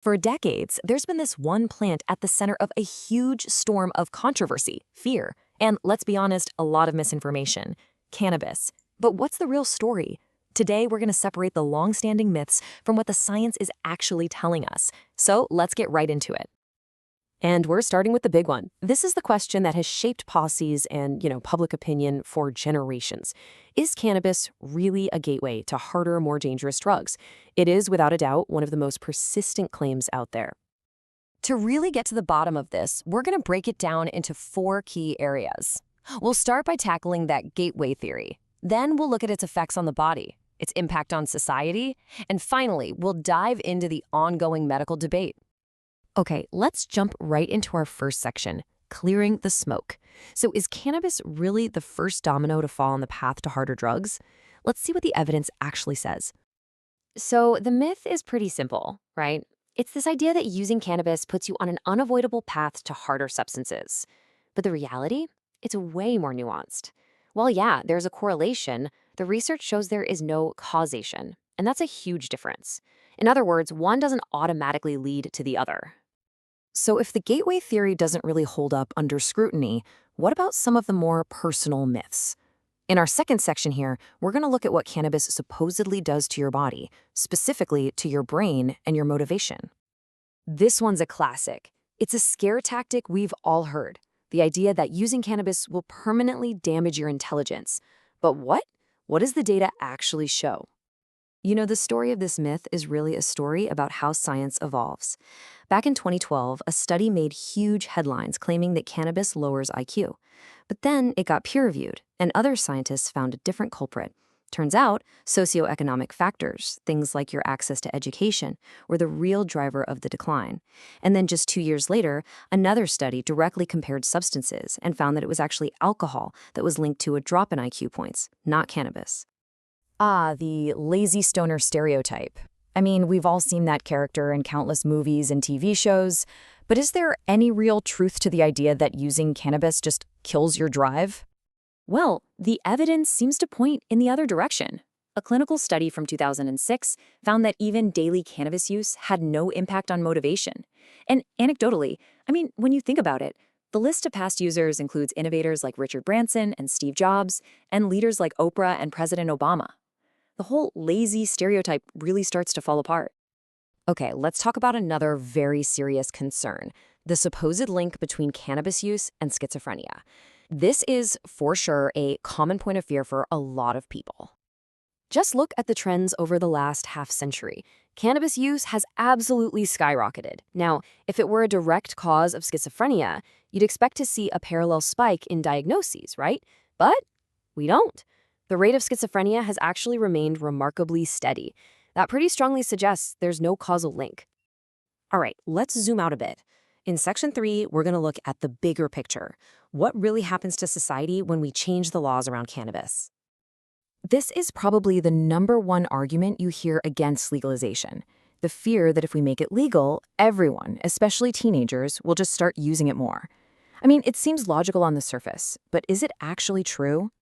For decades, there's been this one plant at the center of a huge storm of controversy, fear, and let's be honest, a lot of misinformation: cannabis. But what's the real story? Today, we're going to separate the long-standing myths from what the science is actually telling us. So let's get right into it. And we're starting with the big one. This is the question that has shaped policies and, public opinion for generations. Is cannabis really a gateway to harder, more dangerous drugs? It is, without a doubt, one of the most persistent claims out there. To really get to the bottom of this, we're going to break it down into 4 key areas. We'll start by tackling that gateway theory. Then we'll look at its effects on the body, its impact on society, and finally, we'll dive into the ongoing medical debate. Okay, let's jump right into our first section, clearing the smoke. So is cannabis really the first domino to fall on the path to harder drugs? Let's see what the evidence actually says. So the myth is pretty simple, right? It's this idea that using cannabis puts you on an unavoidable path to harder substances. But the reality? It's way more nuanced. While yeah, there's a correlation, the research shows there is no causation, and that's a huge difference. In other words, one doesn't automatically lead to the other. So if the gateway theory doesn't really hold up under scrutiny, what about some of the more personal myths? In our second section here, we're going to look at what cannabis supposedly does to your body, specifically to your brain and your motivation. This one's a classic. It's a scare tactic we've all heard. The idea that using cannabis will permanently damage your intelligence. But what? What does the data actually show? The story of this myth is really a story about how science evolves. Back in 2012, a study made huge headlines claiming that cannabis lowers IQ. But then it got peer-reviewed, and other scientists found a different culprit. Turns out, socioeconomic factors, things like your access to education, were the real driver of the decline. And then just 2 years later, another study directly compared substances and found that it was actually alcohol that was linked to a drop in IQ points, not cannabis. Ah, the lazy stoner stereotype. I mean, we've all seen that character in countless movies and TV shows, but is there any real truth to the idea that using cannabis just kills your drive? Well, the evidence seems to point in the other direction. A clinical study from 2006 found that even daily cannabis use had no impact on motivation. And anecdotally, when you think about it, the list of past users includes innovators like Richard Branson and Steve Jobs, and leaders like Oprah and President Obama. The whole lazy stereotype really starts to fall apart. Okay, let's talk about another very serious concern: the supposed link between cannabis use and schizophrenia. This is, for sure, a common point of fear for a lot of people. Just look at the trends over the last half-century. Cannabis use has absolutely skyrocketed. Now, if it were a direct cause of schizophrenia, you'd expect to see a parallel spike in diagnoses, right? But we don't. The rate of schizophrenia has actually remained remarkably steady. That pretty strongly suggests there's no causal link. All right, let's zoom out a bit. In Section 3, we're going to look at the bigger picture. What really happens to society when we change the laws around cannabis? This is probably the #1 argument you hear against legalization: the fear that if we make it legal, everyone, especially teenagers, will just start using it more. It seems logical on the surface, but is it actually true?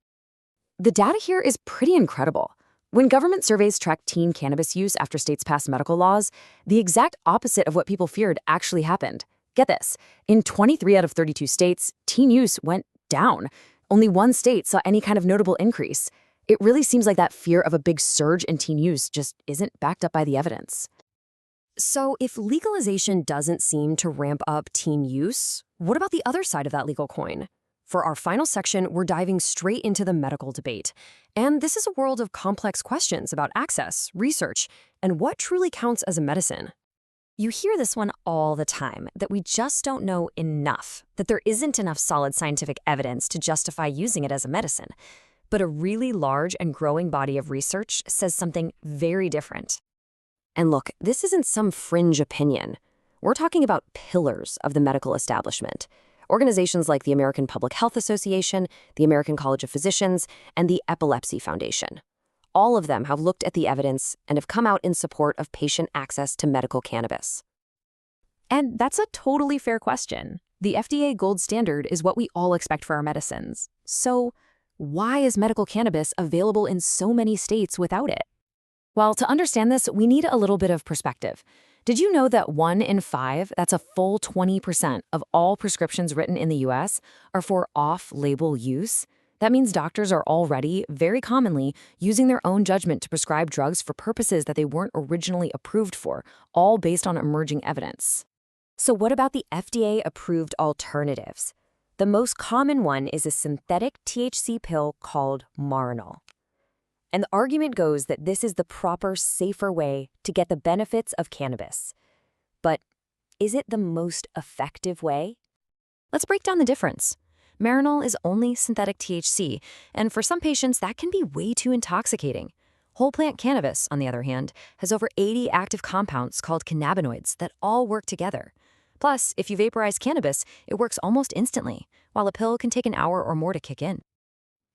The data here is pretty incredible. When government surveys track teen cannabis use after states passed medical laws, the exact opposite of what people feared actually happened. Get this, in 23 out of 32 states, teen use went down. Only 1 state saw any kind of notable increase. It really seems like that fear of a big surge in teen use just isn't backed up by the evidence. So if legalization doesn't seem to ramp up teen use, what about the other side of that legal coin? For our final section, we're diving straight into the medical debate. And this is a world of complex questions about access, research, and what truly counts as a medicine. You hear this one all the time, that we just don't know enough, that there isn't enough solid scientific evidence to justify using it as a medicine. But a really large and growing body of research says something very different. And look, this isn't some fringe opinion. We're talking about pillars of the medical establishment. Organizations like the American Public Health Association, the American College of Physicians, and the Epilepsy Foundation. All of them have looked at the evidence and have come out in support of patient access to medical cannabis. And that's a totally fair question. The FDA gold standard is what we all expect for our medicines. So why is medical cannabis available in so many states without it? Well, to understand this, we need a little bit of perspective. Did you know that 1 in 5, that's a full 20% of all prescriptions written in the US, are for off-label use? That means doctors are already, very commonly, using their own judgment to prescribe drugs for purposes that they weren't originally approved for, all based on emerging evidence. So what about the FDA-approved alternatives? The most common one is a synthetic THC pill called Marinol. And the argument goes that this is the proper, safer way to get the benefits of cannabis. But is it the most effective way? Let's break down the difference. Marinol is only synthetic THC, and for some patients, that can be way too intoxicating. Whole plant cannabis, on the other hand, has over 80 active compounds called cannabinoids that all work together. Plus, if you vaporize cannabis, it works almost instantly, while a pill can take an hour or more to kick in.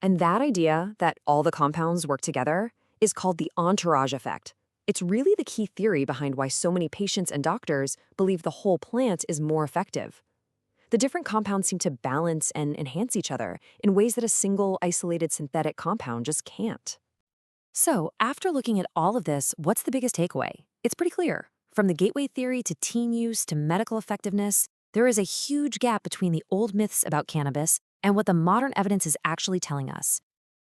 And that idea that all the compounds work together is called the entourage effect. It's really the key theory behind why so many patients and doctors believe the whole plant is more effective. The different compounds seem to balance and enhance each other in ways that a single isolated synthetic compound just can't. So, after looking at all of this, what's the biggest takeaway? It's pretty clear. From the gateway theory to teen use to medical effectiveness, there is a huge gap between the old myths about cannabis and what the modern evidence is actually telling us.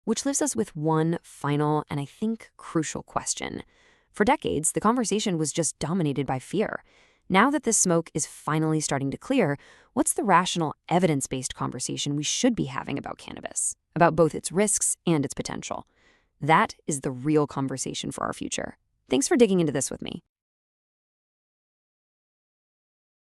Which leaves us with one final and I think crucial question. For decades, the conversation was just dominated by fear. Now that this smoke is finally starting to clear, what's the rational, evidence-based conversation we should be having about cannabis, about both its risks and its potential? That is the real conversation for our future. Thanks for digging into this with me.